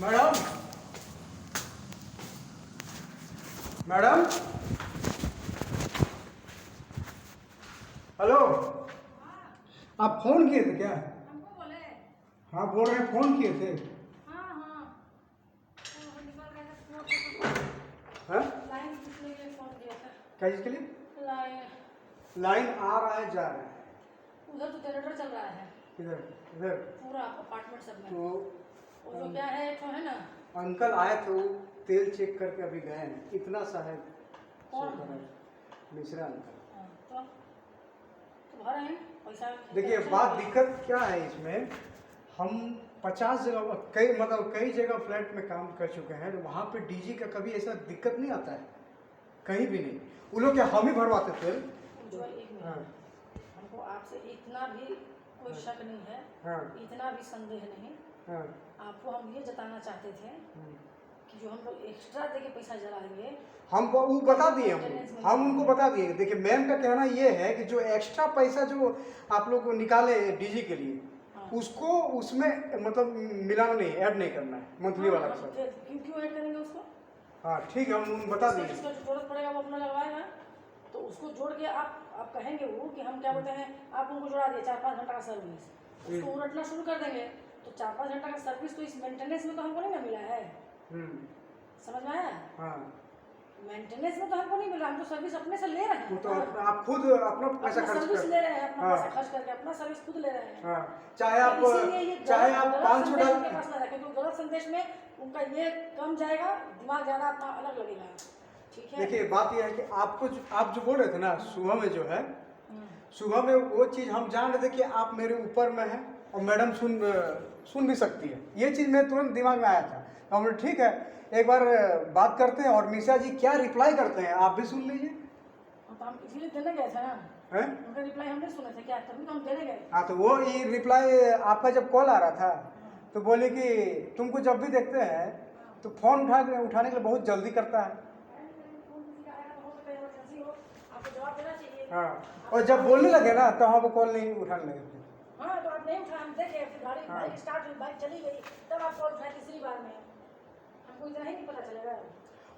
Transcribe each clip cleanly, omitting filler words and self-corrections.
Madam madam hello, आप phone किए थे क्या? हमको बोले। हाँ बोल रहे हैं, फोन किए थे। हाँ हाँ, वो निकल रहे थे फोन पे। हाँ लाइन पूछने के लिए फोन किया था। क्या चीज के लिए? लाइन लाइन आ रहा है जा रहा है। उधर तो जनरेटर चल रहा है इधर इधर पूरा अपार्टमेंट सब में। तो वो जो क्या है, एक तो है ना, अंकल आए थे, वो तेल चेक करके अभी गए हैं। इतना सा है। कौन है? मिश्रा अंकल। हाँ, तो भर हैं पैसा। देखिए बात दिक्कत क्या है इसमें, हम 50 जगह कई जगह फ्लैट में काम कर चुके हैं, तो वहाँ पे डीजी का कभी ऐसा दिक्कत नहीं आता है, कहीं भी नहीं। वो लोग क्या हम ही भरवाते थे? जो एक मिनट, हाँ हमको आपसे इतना भी कोई शक नहीं है, हाँ इतना भी संदेह नहीं। हाँ आपको हम ये जताना चाहते थे कि जो हम लोग एक्स्ट्रा देके पैसा जलाएंगे, हम वो बता दिए, हम उनको बता दिए। देखिए मैम का कहना ये है कि जो एक्स्ट्रा पैसा जो आप लोग निकाले डीजी के लिए, हाँ। उसको उसमें मतलब मिलाना नहीं, ऐड नहीं करना है मंथली वाला का सब। क्यों ऐड करेंगे उसको? हाँ ठीक है, हम बता दिए। जिसको जो जरूरत पड़ेगा वो अपना लगवाएगा, तो उसको जोड़ के आप कहेंगे वो कि हम क्या बोलते हैं, आप उनको जोड़ा दिए 4-5 घंटा का सर्विस, उसको उलटना शुरू कर देंगे, तो 4-5 घंटा का सर्विस तो इस मेंटेनेंस में तो हमको नहीं ना मिला है। समझ में आया? हाँ मेंटेनेंस में तो हमको नहीं मिला, हम तो सर्विस अपने से ले रहे हैं। वो तो आप खुद अपना पैसा खर्च सर्विस कर। ले रहे हैं, अपना हाँ। पैसा खर्च करके अपना सर्विस खुद ले रहे हैं। हाँ चाहे आप तो इसीलिए ये चाहे आप गलत 500 संदेश डाल। उनके पास ना रखें, क्योंकि गलत संदेश में उनका ये कम जाएगा, दिमाग ज़्यादा अपना अलग लगेगा। ठीक है, देखिए बात यह है कि आप जो बोल रहे थे ना सुबह में, जो है सुबह में वो चीज़ हम जान रहे थे कि आप मेरे ऊपर में हैं और मैडम सुन भी सकती है। ये चीज़ मेरे तुरंत दिमाग में आया था, तो हमने ठीक है एक बार बात करते हैं और मिश्रा जी क्या रिप्लाई करते हैं आप भी सुन लीजिए। तो हम इसीलिए देने गए थे ना, हैं? उनका रिप्लाई हमने सुने थे क्या, तभी तो हम देने गए। हाँ तो वो ये रिप्लाई आपका जब कॉल आ रहा था तो बोले कि तुमको जब भी देखते हैं तो फोन उठाने के लिए बहुत जल्दी करता है। आपको जवाब देना चाहिए। हाँ और जब बोलने लगे ना तो हम कॉल नहीं उठाने लगे। हाँ तो आप नहीं उठाए, हम देखे, फिर गाड़ी हाँ। बाइक स्टार्ट हुई, बाइक चली गई, तब आप कॉल उठाए तीसरी बार में, हमको इतना ही नहीं पता चलेगा।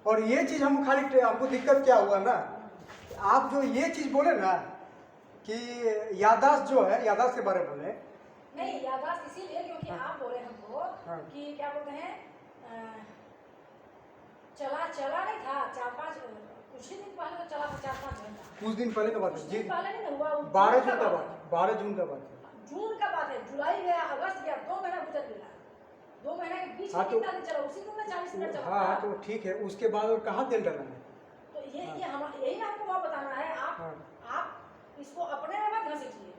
और ये चीज़ हम खाली आपको दिक्कत क्या हुआ ना, आप जो ये चीज़ बोले ना कि याददाश्त जो है, याददाश्त के बारे में बोले। नहीं, याददाश्त इसीलिए क्योंकि आप बोले हमको हाँ। कि क्या बोलते हैं, चला नहीं था 4-5, कुछ ही दिन पहले तो चला था 4-5 घंटा। कुछ दिन पहले का बात कुछ है दिन जी, पहले नहीं ना हुआ, 12 जून का बात, 12 जून का बात है। जून का बात है, जुलाई गया, अगस्त गया, 2 महीना गुजर गया। 2 महीने के बीच हाँ में तो- कितना दिन चला, उसी दिन में 40 मिनट चला हाँ था। तो ठीक है, उसके बाद और कहाँ तेल डालना है? तो ये हम यही ना हमको वहाँ बताना है। आप इसको अपने में मत घसीटिए,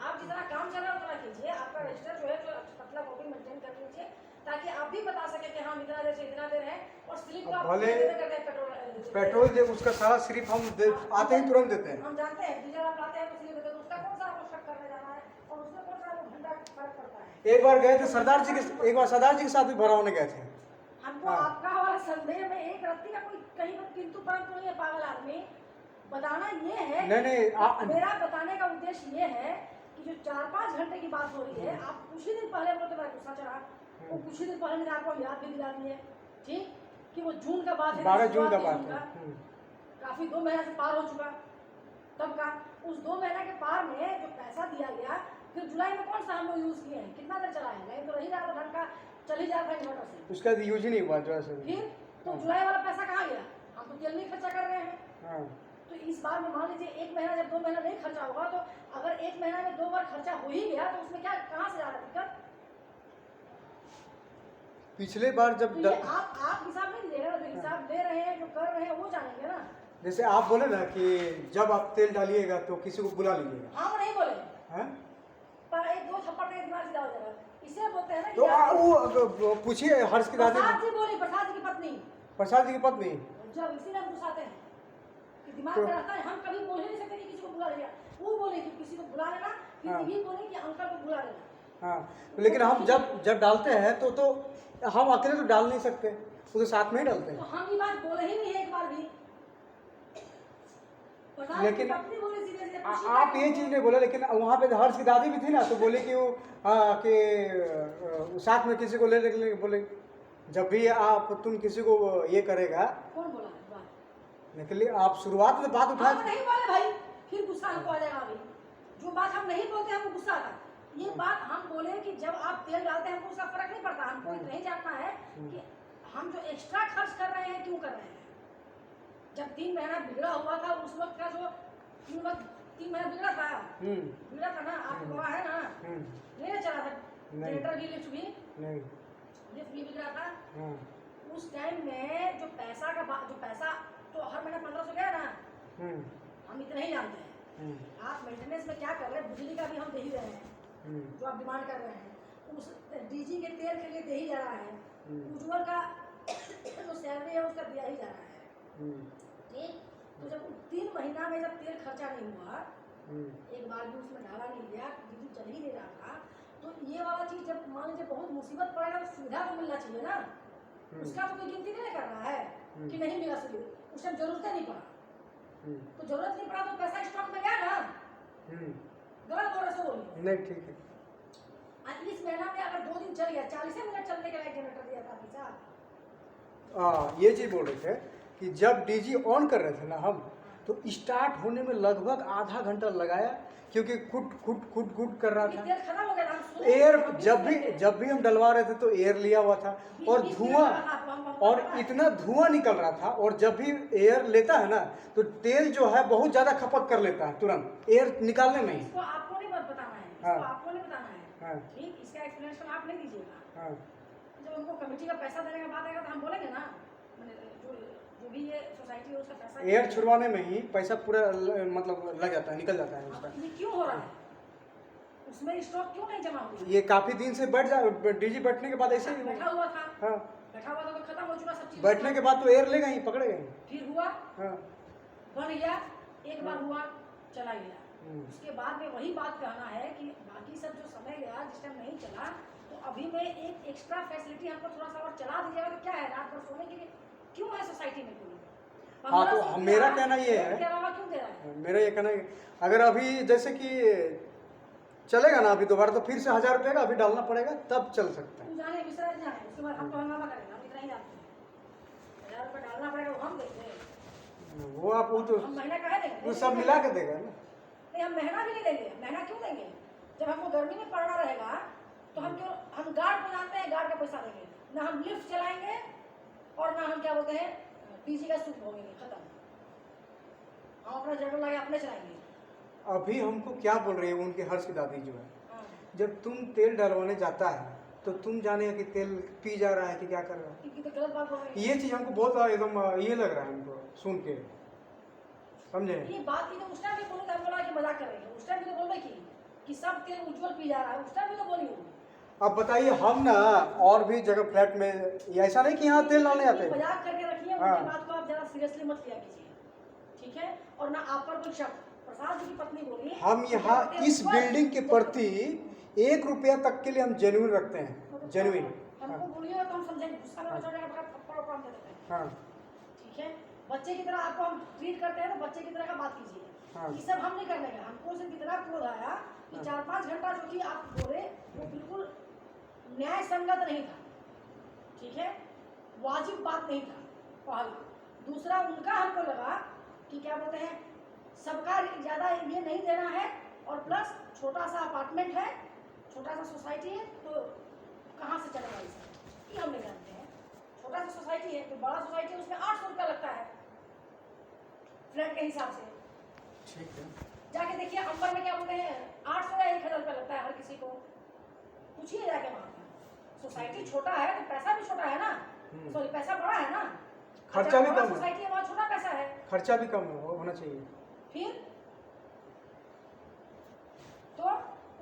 आप जितना काम चल रहा है उतना कीजिए, आपका रजिस्टर जो है जो पतला कॉपी मेंटेन कर लीजिए, ताकि आप भी बता सके कि हम इतना देर से इतना देर है, और स्लिप का भले पेट्रोल पेट्रोल जब उसका सारा सिर्फ हम आते ही तुरंत देते हैं। हम जानते हैं, डीजल आप लाते हैं तो स्लिप देते हैं, तो उसका कौन सा आपको शक करने जाना है, और उसमें कौन सा आपको घंटा फर्क पड़ता है। एक बार गए थे सरदार जी के, एक बार सरदार जी के साथ भी भराने गए थे। हमको हाँ। आपका वाला संदेह में एक रत्ती का कोई कहीं पर किंतु परंतु नहीं है, पागल आदमी। बताना ये है, नहीं, मेरा बताने का उद्देश्य ये है कि जो 4-5 घंटे की बात हो रही है, आप कुछ ही दिन पहले बोलते बड़ा गुस्सा चढ़ा, वो कुछ ही दिन पहले मैंने आपको याद भी दिला दी है, ठीक, कि वो जून का बात है, 12 जून का शुरुआती बात है। काफी 2 महीने से पार हो चुका, तब का उस 2 महीने के पार में जो पैसा दिया गया, फिर जुलाई में कौन सा हम लोग यूज किए हैं, कितना देर चला है, नहीं तो रही रहा था ढंग का, चल ही जा रहा था इन्वर्टर से, उसका यूज ही नहीं हुआ जो है। फिर तो जुलाई वाला पैसा कहाँ गया, हम तो तेल नहीं खर्चा कर रहे हैं। हाँ तो इस बार में मान लीजिए 1 महीना जब 2 महीना नहीं खर्चा होगा, तो अगर 1 महीना में 2 बार खर्चा हो ही गया, तो उसमें क्या कहाँ से जा रहा है दिक्कत। पिछले बार जब तो ये आप हिसाब नहीं दीजिएगा, जो हिसाब दे रहे हैं, जो कर रहे हैं, वो जानेंगे ना। जैसे आप बोले ना कि जब आप तेल डालिएगा तो किसी को बुला लीजिएगा। हम नहीं बोले, हैं? पर 1-2 थप्पड़ नहीं दिमाग से डाल देगा, इसे बोलते हैं ना तो वो पूछिए हर्ष की दादी, प्रसाद जी बोली, प्रसाद जी की पत्नी, प्रसाद जी की पत्नी। जब इसी में घुसाते हैं कि दिमाग तो- में रहता है, हम कभी बोल ही नहीं सकते कि किसी को बुला लिया, वो बोले कि किसी को बुला लेना, फिर हाँ। ये बोले कि अंकल को बुला लेना। हाँ लेकिन हम जब डालते हैं तो हम अकेले तो डाल नहीं सकते, वो तो साथ में ही डालते तो हैं। हम ये बात बोले ही नहीं एक बार भी, लेकिन अपनी बोली सीधे सीधे आप ये चीज़ नहीं बोले, लेकिन वहाँ पे हर्ष की दादी भी थी ना, तो बोले कि वो कि साथ में किसी को ले बोले। जब भी आप तुम किसी को ये करेगा, कौन बोला है बात? निकलिए आप शुरुआत में बात हम उठा। नहीं बोले भाई, फिर गुस्सा हमको आ जाएगा। अभी जो बात हम नहीं बोलते हमको गुस्सा आता। ये बात हम बोले कि जब आप तेल डालते हैं हमको उसका फर्क नहीं पड़ता, हमको इतना ही जानना है कि हम जो एक्स्ट्रा खर्च कर रहे हैं क्यों कर रहे हैं। जब 3 महीना बिगड़ा हुआ था उस वक्त का जो 3 महीना बिगड़ा था ना, आपको पता है ना, नहीं ना चला था जनरेटर भी, लिफ्ट भी नहीं, लिफ्ट भी बिगड़ा था। हाँ, उस टाइम में जो पैसा तो हर महीना 1500 गया ना, हम इतना ही जानते हैं। आप मेंटेनेंस में क्या कर रहे हैं, बिजली का भी हम दे ही रहे हैं जो आप डिमांड कर रहे हैं, उस डीजी के तेल के लिए दे ही जा रहा है, उज्ज्वल का जो सैलरी है उसका दिया ही जा रहा है। ठीक, तो जब 3 महीना में जब तेल खर्चा नहीं हुआ, एक बार भी उसमें डाला नहीं गया, बिजली चल ही नहीं रहा था, तो ये वाला चीज जब मान लीजिए बहुत मुसीबत पड़ेगा तो सुविधा तो मिलना चाहिए ना। उसका तो कोई गिनती नहीं कर रहा है कि नहीं मिला सुविधा, उस टाइम जरूरत नहीं पड़ा, तो जरूरत नहीं पड़ा तो पैसा स्टॉक में गया ना। गलत बोल रहे सो बोलिए नहीं, ठीक है। इस महीना में अगर 2 दिन चल गया, 40 मिनट चलने के लायक जनरेटर दिया था पैसा। ये चीज बोल रहे थे कि जब डीजी ऑन कर रहे थे ना हम, तो स्टार्ट होने में लगभग आधा घंटा लगाया, क्योंकि कुट कर रहा था। तेल खत्म हो गया था, हम सोच एयर रहे जब भी हम डलवा रहे थे तो एयर लिया हुआ था, और धुआं, और इतना धुआं निकल रहा था। और जब भी एयर लेता है ना तो तेल जो है बहुत ज्यादा खपत कर लेता है तुरंत, एयर निकालने में ही। इसको आपको नहीं बताना है, इसको हाँ। आपको नहीं बताना है, हाँ। ठीक, इसका एक्सप्लेनेशन आप नहीं दीजिएगा। हाँ, जब हमको कमेटी का पैसा देने का बात आएगा तो हम बोलेंगे ना, जो भी ये सोसाइटी है उसका पैसा एयर छुड़वाने में ही पैसा पूरा मतलब लग जाता है, निकल जाता है उसका। ये क्यों हो रहा है, उसमें स्टॉक क्यों नहीं जमा हुआ? ये काफी दिन से बैठ जा, डीजी बैठने के बाद ऐसे ही बैठा हुआ था, हाँ, बैठा हुआ था तो खत्म हो चुका सब चीज। बैठने के बाद तो एयर लेगा ही, पकड़ेगा ही। फिर हुआ, हाँ, बन गया, एक बार हुआ, चला गया। उसके बाद में वही बात कहना है कि बाकी सब जो समय गया, जिस टाइम नहीं चला, तो अभी में एक एक्स्ट्रा फैसिलिटी हमको थोड़ा सा और चला दीजिएगा तो क्या है, रात भर सोने के लिए क्यों है सोसाइटी में कोई? हाँ, तो मेरा कहना ये है, के अलावा क्यों दे रहा है? मेरा ये कहना है, अगर अभी जैसे कि चलेगा ना अभी दोबारा, तो फिर से 1000 रुपये का अभी डालना पड़ेगा, तब चल सकता है। तुम जाने विसरा जाए, उसके बाद हम तो हंगामा करेंगे, हम इतना ही जानते हैं। 1000 रुपये डालना पड़ेगा, वो हम देंगे, वो आप वो तो हम महीना कहे देंगे, वो सब मिला के देगा ना। नहीं हम महीना भी नहीं देंगे। महीना क्यों देंगे? जब हमको गर्मी में पड़ना रहेगा तो हम क्यों, हम गार्ड को जानते हैं, गार्ड का पैसा देंगे ना, हम लिफ्ट चलाएंगे और ना हम क्या बोलते हैं डीजी का सुख भोगेंगे, खत्म। हम अपना जनरल लगे अपने चलाएंगे। अभी हमको क्या बोल रही है उनकी हर्ष की दादी जो है, हाँ। जब तुम तेल डलवाने जाता है तो तुम जाने कि तेल पी जा रहा है कि क्या कर रहा है। क्योंकि तो गलत बात बोल रही है। ये चीज हमको बहुत एकदम ये लग रहा है हमको सुन के, समझे। ये बात की तो उस टाइम भी बोलूँ, हम बोला कि मजाक कर रहे हैं, उस टाइम भी तो बोल रही कि सब तेल उज्ज्वल पी जा रहा है, उस टाइम भी तो बोली हूँ। अब बताइए, हम ना और भी जगह फ्लैट में, ऐसा नहीं कि यहाँ तेल डालने आते। मजाक करके रखिए, हाँ। उनकी बात को आप ज्यादा सीरियसली मत लिया कीजिए, ठीक है। और ना आप पर कोई शक, प्रसाद जी की पत्नी बोली, हम यहाँ इस बिल्डिंग के प्रति 1 रुपया तक के लिए हम जेन्युइन रखते हैं, जेन्युइन। हमको बोलिएगा तो हम समझेंगे, गुस्सा में छोड़ेगा तो थप्पड़ उप्पड़ हम दे देते हैं, हाँ, ठीक है। बच्चे की तरह आपको हम ट्रीट करते हैं तो बच्चे की तरह का बात कीजिए। हाँ। ये सब हम नहीं करने का, हमको सिर्फ इतना क्रोध आया कि 4-5 घंटा जो कि आप बोले वो बिल्कुल न्याय संगत नहीं था, ठीक है, वाजिब बात नहीं था, पहला। दूसरा, उनका हमको लगा कि क्या बोलते हैं सबका ज़्यादा ये नहीं देना है, और प्लस छोटा सा अपार्टमेंट है, छोटा सा सोसाइटी है, तो कहाँ से चलेगा ये सब, ये हम नहीं जानते हैं। छोटा सा सोसाइटी है, तो बड़ा सोसाइटी है उसमें 800 रुपया लगता है फ्लैट के हिसाब से। ठीक है, जाके देखिए अंबर में क्या बोलते हैं 800 या 1000 रुपया लगता है हर किसी को, पूछिए जाके वहाँ पर। सोसाइटी छोटा है तो पैसा भी छोटा है ना, सॉरी पैसा बड़ा है ना, खर्चा भी कम है, सोसाइटी है वहाँ छोटा पैसा है, खर्चा भी कम होना चाहिए। फिर तो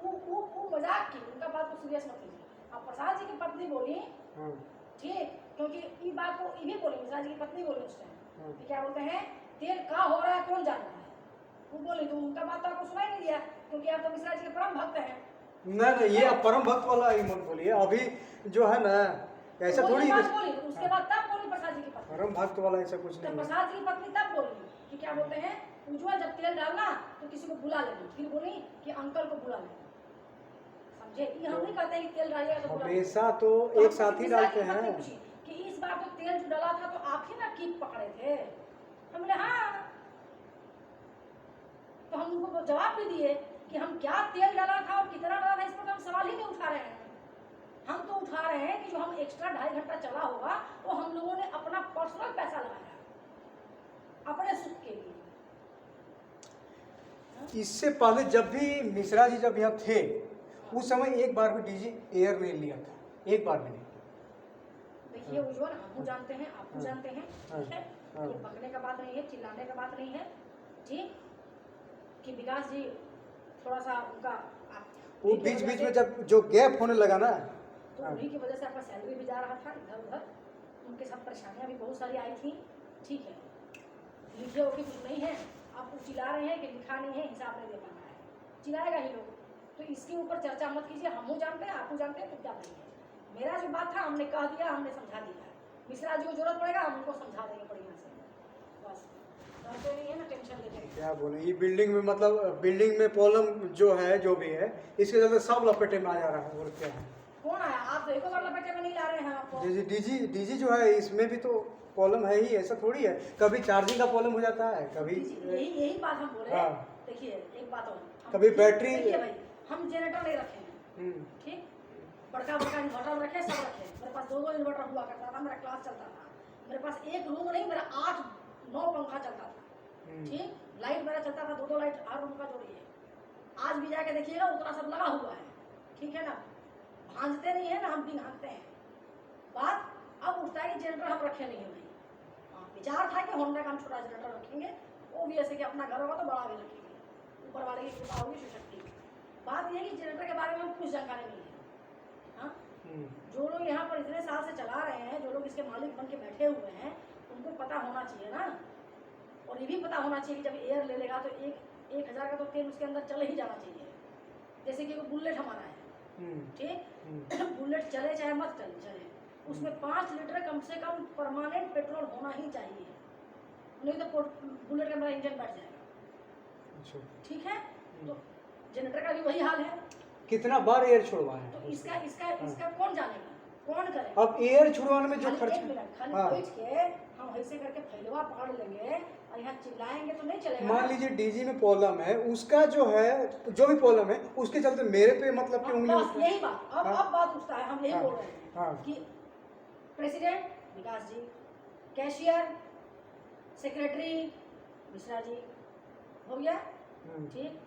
वो मजाक की, उनका बात को सीरियस मत लीजिए। अब प्रसाद जी की पत्नी बोली, ठीक, क्योंकि ये बात को ये भी बोली, प्रसाद जी की पत्नी बोली उस टाइम क्या बोलते हैं तेल का हो रहा है कौन जानता है, वो बोली, तो उनका बात तो आपको सुनाई नहीं दिया क्योंकि आप तो मिश्रा जी के परम भक्त हैं। नहीं, ये आप परम भक्त वाला ही मत बोलिए, अभी जो है ना ऐसा तो थोड़ी, बात बोली, उसके बाद तब बोली प्रसाद जी की पत्नी, परम भक्त वाला ऐसा कुछ तो नहीं है। प्रसाद जी की पत्नी तब बोली कि क्या बोलते हैं उज्ज्वल जब तेल डालना तो किसी को बुला लेना, फिर बोली कि अंकल को बुला लेना, समझे। ये हम नहीं कहते हैं कि तेल डालिएगा तो बुला लेना। हमेशा तो एक साथ ही डालते हैं। तेल जो डला था तो आप ही ना कीप पकड़े थे। हम बोले हाँ। तो हम उनको जवाब भी दिए कि हम क्या तेल डाला था और कितना डाला था, इस पर तो हम सवाल ही नहीं उठा रहे हैं। हम तो उठा रहे हैं कि जो हम एक्स्ट्रा 2.5 घंटा चला होगा वो हम लोगों ने अपना पर्सनल पैसा लगाया अपने सुख के लिए। इससे पहले जब भी मिश्रा जी जब यहाँ थे उस समय एक बार भी डीजी एयर नहीं लिया था, एक बार भी नहीं। देखिए उज्जवल, हम जानते हैं, आप जानते हैं, ठीक है, हाँ। ये बकने का बात नहीं है, चिल्लाने का बात नहीं है, ठीक, कि विकास जी थोड़ा सा उनका वो बीच बीच में जब जो गैप होने लगा ना, तो उन्हीं की वजह से आपका सैलरी भी जा रहा था इधर उधर, उनके साथ परेशानियां भी बहुत सारी आई थी, ठीक है, लिखे हो कि कुछ नहीं है, आपको चिल्ला रहे हैं कि लिखा नहीं है, हिसाब नहीं दे पाना है, चिल्लाएगा ही लोग। तो इसके ऊपर चर्चा मत कीजिए, हम जानते हैं, आप जानते हैं, तो क्या नहीं है। मेरा जो बात था हमने कह दिया, हमने समझा दिया। मिश्रा जी को जरूरत पड़ेगा हम उनको समझा देंगे बढ़िया से, बस डरते नहीं है ना, टेंशन लेते हैं। क्या बोले, ये बिल्डिंग में मतलब बिल्डिंग में प्रॉब्लम जो है जो भी है इसके चलते सब लपेटे में आ जा रहा है। और क्या है, कौन आया? आप तो एक बार लपेटे में नहीं ला रहे हैं आपको। जैसे डीजी जो है इसमें भी तो प्रॉब्लम है ही, ऐसा थोड़ी है, कभी चार्जिंग का प्रॉब्लम हो जाता है, कभी यही बात हम बोले। हाँ। देखिए एक बात और, कभी बैटरी, देखिए भाई हम जनरेटर नहीं रखे हैं, ठीक, बड़का बड़का इन्वर्टर रखे, सब रखे। मेरे पास 2 इन्वर्टर हुआ करता था, मेरा क्लास चलता था, मेरे पास एक रूम नहीं, मेरा 8-9 पंखा चलता था, ठीक, लाइट मेरा चलता था, 2 लाइट हर रूम का जोड़िए। आज भी जाके देखिएगा उतना सब लगा हुआ है, ठीक है ना, भांजते नहीं है ना, हम भी भांजते हैं। बात अब उठता है कि जनरेटर हम रखे नहीं है भाई। विचार था कि होंडा का हम छोटा जनरेटर रखेंगे, वो भी ऐसे कि अपना घर होगा तो बड़ा भी रखेंगे, ऊपर वाले की कृपा होगी, शिवशक्ति। बात यह है कि जनरेटर के बारे में हम कुछ जानकारी नहीं है। हाँ, जो लोग यहाँ पर इतने साल से चला रहे हैं, जो लोग इसके मालिक बन के बैठे हुए हैं, उनको पता होना चाहिए ना। और ये भी पता होना चाहिए कि जब एयर ले लेगा तो 1,000 का तो तेल उसके अंदर चले ही जाना चाहिए। जैसे कि वो बुलेट हमारा है, ठीक, बुलेट चले चाहे मत चले, उसमें 5 लीटर कम से कम परमानेंट पेट्रोल होना ही चाहिए, नहीं तो बुलेट का मेरा इंजन बैठ जाएगा, ठीक है। तो जनरेटर का भी वही हाल है। कितना बार एयर छुड़वाए हैं, तो इसका कौन जानेगा, कौन करेगा? अब एयर छुड़वाने में जो खर्च, खाली बैठ के हम ऐसे करके फैलवा पकड़ लेंगे और यहाँ चिल्लाएंगे तो नहीं चलेगा। मान लीजिए डीजी में प्रॉब्लम है, उसका जो है जो भी प्रॉब्लम है उसके चलते मेरे पे मतलब कि उंगली बस यही बात, अब बात उठता है, हम यही बोल रहे हैं कि प्रेसिडेंट विकास जी, कैशियर सेक्रेटरी मिश्रा जी, हो गया, ठीक,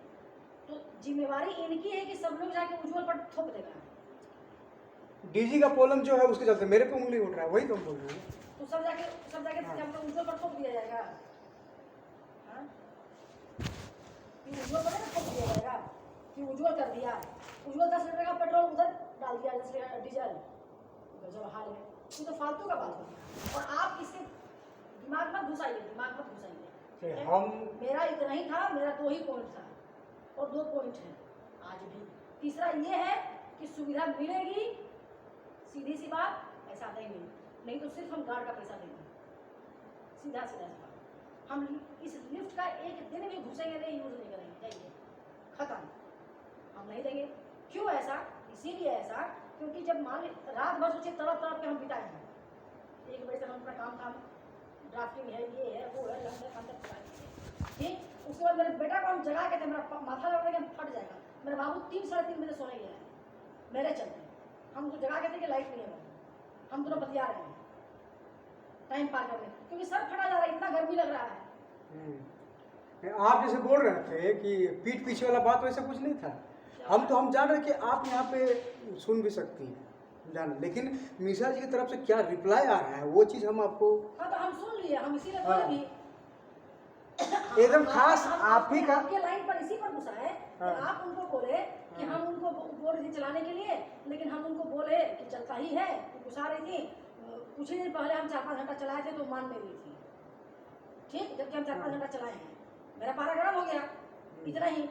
तो जिम्मेवारी इनकी है कि सब लोग जाके उज्जवल पर थोप देगा। डीजी का प्रॉब्लम जो है उसके चलते मेरे पे उंगली उठ रहा है, वही तो हम बोल रहे हैं। तो सब जाके उज्जवल पर थोप दिया जाएगा, हाँ, कि उज्जवल पर थोप दिया जाएगा कि उज्जवल कर दिया, उज्जवल 10 लीटर का पेट्रोल उधर डाल दिया, 10 लीटर डीजल, गजब हाल है। ये तो फालतू का बात होगी और आप इसके दिमाग मत घुसाइए। हम मेरा इतना ही था, मेरा 2 ही पॉइंट था और 2 पॉइंट है आज भी। तीसरा ये है कि सुविधा मिलेगी, सीधी सी बात, पैसा देंगे, नहीं तो सिर्फ हम गार्ड का पैसा देंगे, सीधा सी बात। हम इस लिफ्ट का एक दिन भी घुसेंगे नहीं, यूज नहीं करेंगे, जाइए खत्म, हम नहीं देंगे। क्यों ऐसा? इसीलिए ऐसा क्योंकि जब मान रात भर सोचे तड़प के हम बिताए हैं, 1 बजे तक हम अपना काम ड्राफ्टिंग है, ये है, वो है, लंबे काम तक ठीक। उसके बाद मेरे बेटा को हम जगा के थे, मेरा माथा लगा के फट जाएगा, मेरा बाबू 3-3:30 बजे सोने गया है मेरे चलते, हम उसको जगा के थे कि लाइट नहीं है, हम दोनों बतिया रहे हैं टाइम पार करने, क्योंकि सर फटा जा रहा है, इतना गर्मी लग रहा है। आप जैसे बोल रहे थे कि पीठ पीछे वाला बात, वैसा कुछ नहीं था। हम जान रहे कि आप यहाँ पे सुन भी सकती हैं, जान, लेकिन मिश्रा जी की तरफ से क्या रिप्लाई आ रहा है वो चीज़ हम आपको, हाँ, तो हम सुन लिए, हम इसीलिए बोले भी एकदम खास आप ही का आपके लाइन पर इसी पर गुस्सा है कि आप उनको बोले कि हम उनको बोल रहे थे चलाने के लिए, लेकिन हम उनको बोले कि चलता ही है, तो गुस्सा रही थी। कुछ ही दिन पहले हम 4-5 घंटा चलाए थे तो मान नहीं रही थी, ठीक, जबकि हम 4-5 घंटा चलाए हैं, मेरा पारा गर्म हो गया, इतना ही।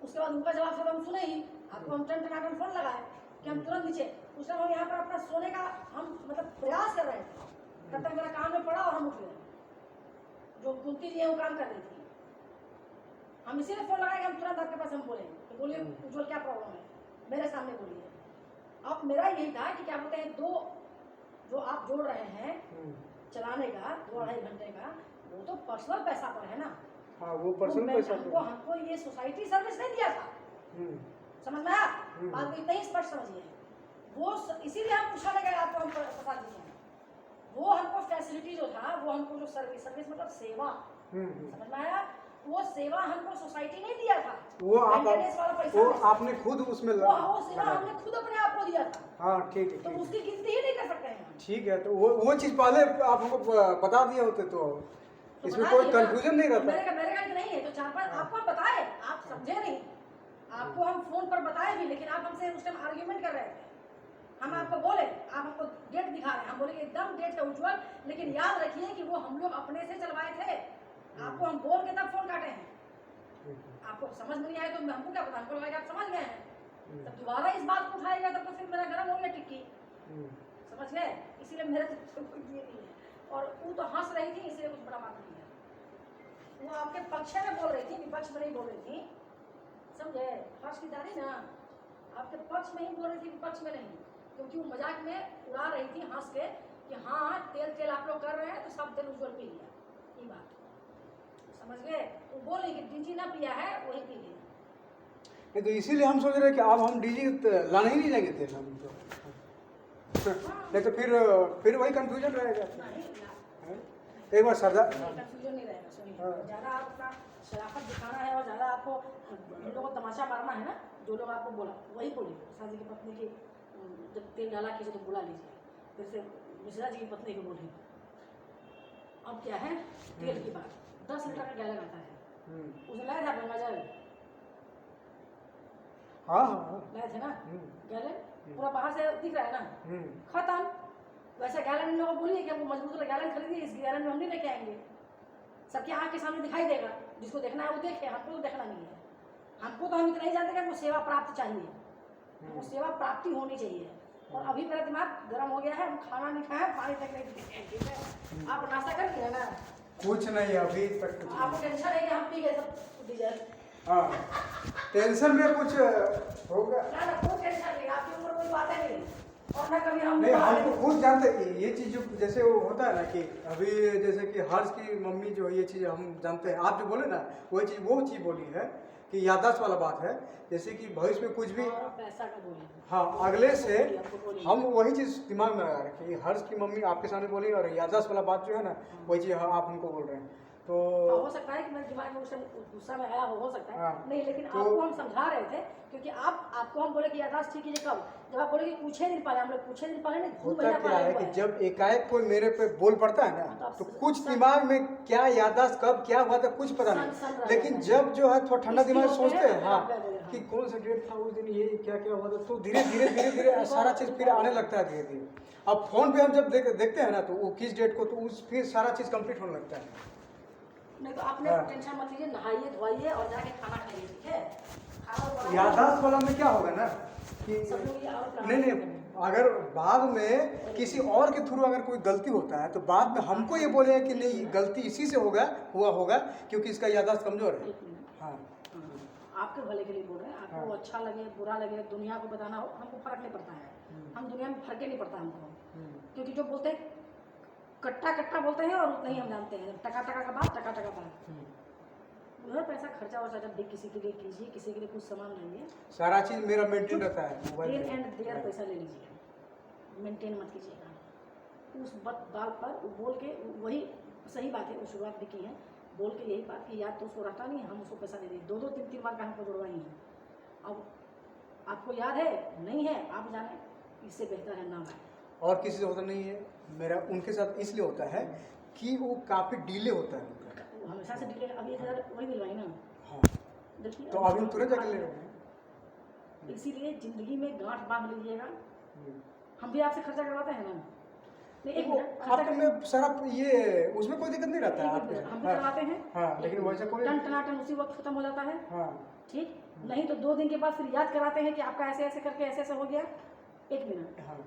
उसके बाद उनका जवाब सब हम सुने ही, आपको हम टन फोन लगाए कि हम तुरंत नीचे, उस टाइम हम यहाँ पर अपना सोने का हम मतलब प्रयास कर रहे थे, तब तक मेरा काम में पड़ा और हम उठ गए, जो कुंती जी है वो काम कर रही थी। हम इसीलिए फोन लगाए हम तुरंत आपके पास हम बोले तो बोलिए उज्जवल क्या प्रॉब्लम है, मेरे सामने बोलिए। अब मेरा यही था कि क्या बोलते हैं, 2 जो आप जोड़ रहे हैं चलाने का 2-2.5 घंटे का, वो तो पर्सनल पैसा पर है ना। हाँ वो पर्सनल पैसा हमको हमको ये सोसाइटी सर्विस नहीं दिया था, समझ में आया? बात को इतना ही स्पष्ट समझिए। वो इसीलिए हम पूछा लगा आपको, हम बता दीजिए वो हमको फैसिलिटी जो था, वो हमको जो सर्विस मतलब सेवा, समझ में आया? वो सेवा हमको सोसाइटी नहीं दिया था, वो आप वाला पैसा वो आपने खुद उसमें वो सेवा हमने खुद अपने आप को दिया था। हाँ ठीक है, तो उसकी गिनती ही नहीं कर सकते हैं। ठीक है। तो वो चीज़ पहले आप हमको बता दिए होते तो इसमें कोई कंफ्यूजन नहीं रहता। मेरे का नहीं है तो 4-5 आपको हम बताए, आप समझे नहीं। आपको हम फोन पर बताए भी, लेकिन आप हमसे उस टाइम आर्ग्यूमेंट कर रहे थे। हम आपको बोले, आप हमको डेट दिखा रहे हैं, हम बोले कि एकदम डेट है उज्जवल, लेकिन याद रखिए कि वो हम लोग अपने से चलवाए थे। आपको हम बोल के तब फोन काटे हैं। आपको समझ में नहीं आया तो हमको क्या पता, हमको लगा कि आप समझ गए हैं। तब दोबारा इस बात को उठाएगा तब तो फिर मेरा गर्म हो गया टिक्की, समझ गए? इसीलिए मेरे तो कोई ये नहीं है। और वो तो हंस रही थी, इसलिए कुछ बड़ा बात नहीं है। वो आपके पक्ष में बोल रही थी, विपक्ष में नहीं बोल रही थी, समझे? हर्ष की दादी ना आपके पक्ष में ही बोल रही थी, विपक्ष में नहीं, क्योंकि वो मजाक में उड़ा रही थी हंस के कि हाँ तेल आप लोग कर रहे हैं तो सब तेल उज्जवल पी लिया, ये बात समझ गए? वो बोल रही कि डीजी ना पिया है वही पी लिया। नहीं तो इसीलिए हम सोच रहे कि अब हम डीजी लाने ही नहीं जाएंगे तेल हम तो। नहीं तो फिर वही कंफ्यूजन रहेगा। एक बार सरदार कंफ्यूजन नहीं रहेगा। सुनिए, ज़्यादा आप अपना शराफत दिखाना है और ज़्यादा आपको जिन लोगों को तमाशा मारना है ना, जो लोग आपको बोला वही बोलिए। शादी की पत्नी की जब तेल डाला कीजिए तो बुला लीजिए, फिर से मिश्रा जी की पत्नी को बोलिए। अब क्या है तेल की बात, 10 लीटर का गैलन आता है, उसे लाए थे आप गंगा जल? हाँ लाए थे ना गैलन, पूरा बाहर से दिख रहा है ना, खत्म। वैसे गैलन इन लोगों को बोलिए कि हमको मजबूत गैलन खरीदिए, इस गैलन में हम नहीं लेके आएंगे, सबके आँख के सामने दिखाई देगा, जिसको देखना है वो देखे, हमको तो देखना नहीं है। हमको तो हम इतना ही जानते हैं कि हमको सेवा प्राप्त चाहिए, हमको सेवा प्राप्ति होनी चाहिए। और अभी मेरा दिमाग गर्म हो गया है, हम खाना नहीं खाए, पानी तक नहीं पीते, ठीक है? आप नाश्ता कर लिए ना? कुछ नहीं अभी तक। आपको टेंशन है कि हम पी गए सब डीजल? हाँ टेंशन में कुछ होगा ना ना, कोई टेंशन नहीं, आपकी उम्र कोई बात है नहीं। और ना कभी हम नहीं, हमको खुद जानते ये चीज़ जो जैसे वो होता है ना कि अभी जैसे कि हर्ष की मम्मी जो ये चीज़ हम जानते हैं, आप जो बोले ना वो चीज़ बोली है कि याददाश्त वाला बात है, जैसे कि भविष्य में कुछ भी पैसा का बोली, हाँ अगले से हम वही चीज़ दिमाग में लगा रहे कि हर्ष की मम्मी आपके सामने बोली और याददाश्त वाला बात जो है ना वही चीज़ आप हमको बोल रहे हैं। तो हो सकता है कि मेरे दिमाग में उस टाइम गुस्सा में आया हो सकता है। हाँ। नहीं, लेकिन तो आपको हम समझा रहे थे, क्योंकि आपको हम बोले कि याददाश्त ठीक कीजिए कब, जब आप बोले कि कुछ ही दिन पहले, हम लोग कुछ ही दिन पहले नहीं, 2 होता महीना क्या है पहले कि जब एकाएक कोई मेरे पे बोल पड़ता है ना तो कुछ दिमाग में क्या याददाश्त कब क्या हुआ था कुछ पता नहीं, लेकिन जब जो है थोड़ा ठंडा दिमाग सोचते हैं हाँ कि कौन सा डेट था उस दिन, ये क्या क्या हुआ था, तो धीरे धीरे सारा चीज़ फिर आने लगता है धीरे धीरे। अब फोन पे हम जब देखते हैं ना तो वो किस डेट को, तो उस फिर सारा चीज़ कंप्लीट होने लगता है। नहीं तो आपने टेंशन मत लीजिए, नहाइए धोइए और जाके खाना खाइए, ठीक है? खाना याददाश्त वाला में क्या होगा ना कि सब लोग ये और नहीं अगर बाद में किसी और के थ्रू अगर कोई गलती होता है तो बाद में हमको ये बोले कि नहीं गलती इसी से हुआ होगा क्योंकि इसका याददाश्त कमजोर है। हाँ आपके भले के लिए बोल रहे हैं, आपको अच्छा लगे बुरा लगे दुनिया को बताना हो, हमको फर्क नहीं पड़ता है, हम दुनिया में फर्क ही नहीं पड़ता हमको, क्योंकि जो बोलते हैं कट्टा बोलते हैं और उतना ही हम जानते हैं, टका का बात उधर पैसा खर्चा वर्चा जब भी किसी के लिए कीजिए, किसी के लिए कुछ सामान लाइए, सारा चीज मेरा मेंटेन रहता है, देर एंड देर पैसा ले लीजिए, मेंटेन मत कीजिएगा। उस बात पर बोल के वही सही बात है, वो शुरुआत भी की है बोल के यही बात की, याद तो उसको रहता नहीं, हम उसको पैसा दे दिए 2-2 3-3 बार का हमको जुड़वाई है। अब आपको याद है नहीं है, आप जाने, इससे बेहतर है ना भाई। और किसी से होता नहीं है, मेरा उनके साथ इसलिए होता है कि वो काफ़ी डिले होता है उनका, हमेशा से डिले। अभी 1000 वही मिलवाई ना। हाँ देखिए तो अभी तुरंत जाके ले रहे हैं, इसीलिए जिंदगी में गांठ बांध लीजिएगा। हम भी आपसे खर्चा करवाते हैं ना, आप में सारा ये उसमें कोई दिक्कत नहीं रहता है, हम भी करवाते हैं हाँ, लेकिन वैसे कोई टन उसी वक्त खत्म हो जाता है। हाँ ठीक, नहीं तो 2 दिन के बाद फिर याद कराते हैं कि आपका ऐसे ऐसे करके ऐसे हो गया। 1 मिनट, हाँ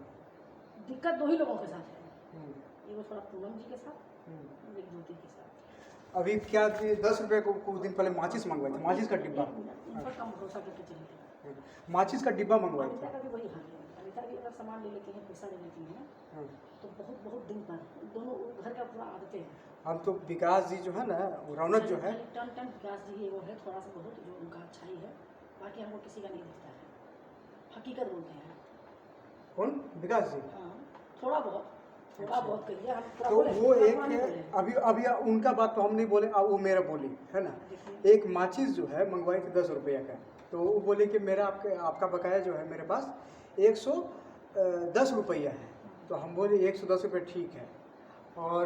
दिक्कत 2 ही लोगों के साथ है, एक थोड़ा पूनम जी के साथ, एक ज्योति के साथ। अभी क्या 10 रुपये को कुछ दिन पहले माचिस मंगवाए थे, माचिस का डिब्बा, इन पर कम भरोसा करके चलिए। माचिस का डिब्बा मंगवाए अनिता थे। का भी वही हाल है, अनिता भी अगर सामान ले लेती है पैसा ले लेती है तो बहुत दिन पर दोनों घर का पूरा आदतें हैं। हम तो विकास जी जो है ना, वो रौनक जो है, टन टन विकास जी वो है थोड़ा सा बहुत जो उनका अच्छाई है, बाकी हमको किसी का नहीं दिखता है। हकीकत बोलते हैं। कौन? विकास जी। हाँ, थोड़ा बहुत करिए, हम पूरा तो बोले, वो पूरा एक पूरा नहीं है, बोले। अभी अभी उनका बात तो हम नहीं बोले, वो मेरा बोली है ना। देखिए, एक माचिस जो है मंगवाई थी 10 रुपये का, तो वो बोले कि मेरा आपका बकाया जो है मेरे पास 110 रुपया है। तो हम बोले 110 रुपये ठीक है। और